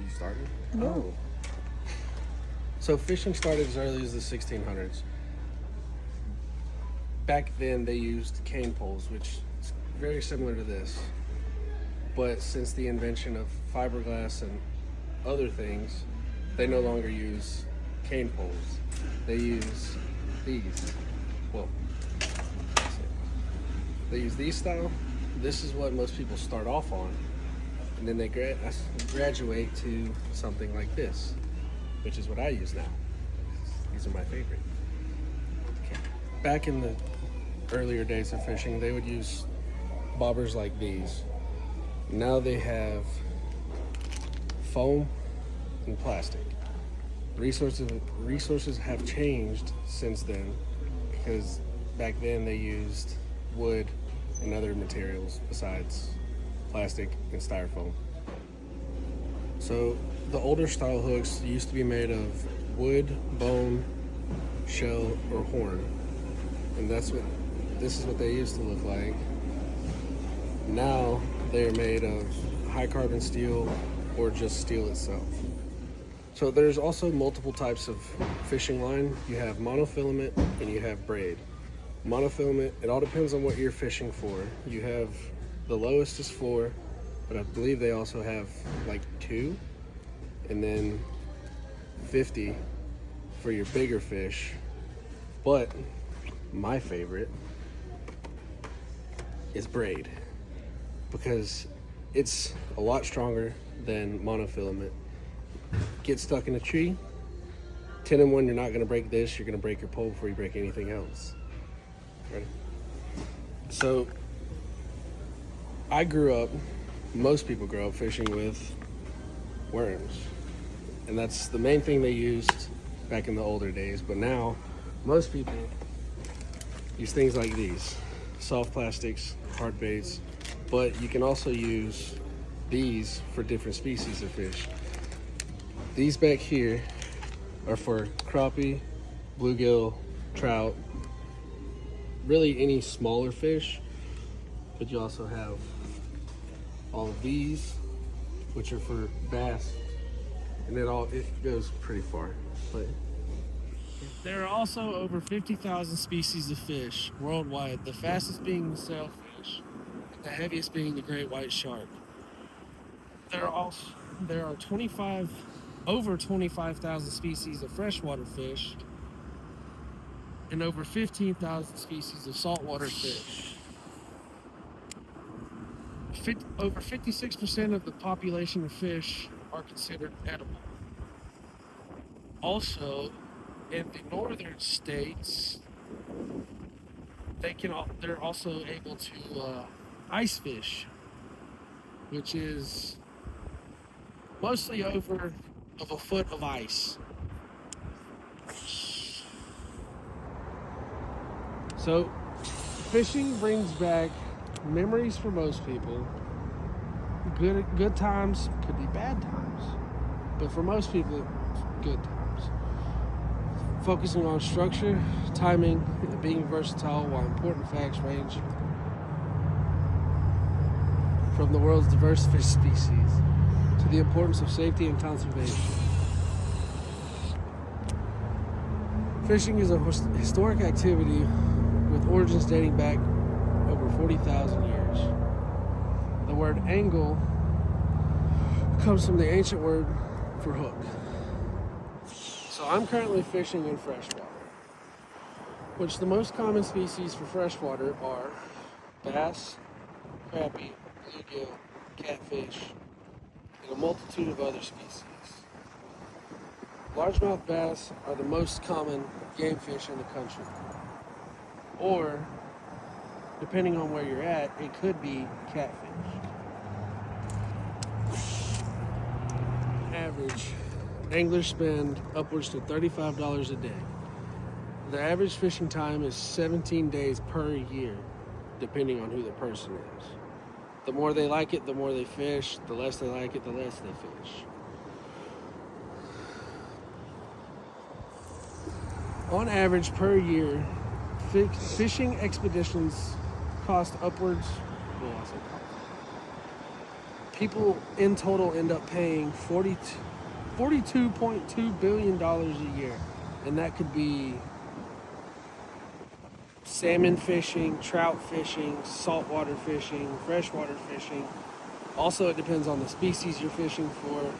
you started? No. Oh. So fishing started as early as the 1600s. Back then, they used cane poles, which is very similar to this. But since the invention of fiberglass and other things, they no longer use cane poles. They use these. Well, they use these style. This is what most people start off on, and then they graduate to something like this, which is what I use now. These are my favorite. Back in the earlier days of fishing, they would use bobbers like these. Now they have foam and plastic. Resources have changed since then, because back then they used wood and other materials besides plastic and styrofoam. So the older style hooks used to be made of wood, bone, shell, or horn, and this is what they used to look like. Now they are made of high carbon steel or just steel itself. So there's also multiple types of fishing line. You have monofilament and you have braid. Monofilament, it all depends on what you're fishing for. You have the lowest is 4, but I believe they also have like 2, and then 50 for your bigger fish. But my favorite is braid, because it's a lot stronger than monofilament. Get stuck in a tree, 10 and 1, you're not going to break this, you're going to break your pole before you break anything else. Ready? So I grew up, most people grow up fishing with worms, and that's the main thing they used back in the older days. But now most people use things like these, soft plastics, hard baits, but you can also use these for different species of fish. These back here are for crappie, bluegill, trout, really any smaller fish. But you also have all of these, which are for bass, and it goes pretty far. But There are also over 50,000 species of fish worldwide, the fastest being the sailfish, the heaviest being the great white shark. There are over 25,000 species of freshwater fish and over 15,000 species of saltwater fish. Over 56% of the population of fish are considered edible. Also, in the northern states, they're also able to ice fish, which is mostly over of a foot of ice. So, fishing brings back memories for most people. Good times could be bad times, but for most people, it's good times. Focusing on structure, timing, and being versatile, while important facts range from the world's diverse fish species to the importance of safety and conservation. Fishing is a historic activity with origins dating back over 40,000 years. The word angle comes from the ancient word for hook. So I'm currently fishing in freshwater, which the most common species for freshwater are bass, crappie, bluegill, catfish, and a multitude of other species. Largemouth bass are the most common game fish in the country. Or, depending on where you're at, it could be catfish. Average, anglers spend upwards to $35 a day. The average fishing time is 17 days per year, depending on who the person is. The more they like it, the more they fish. The less they like it, the less they fish. On average per year, fishing expeditions cost upwards, people in total end up paying $42.2 billion a year. And that could be salmon fishing, trout fishing, saltwater fishing, freshwater fishing. Also, it depends on the species you're fishing for.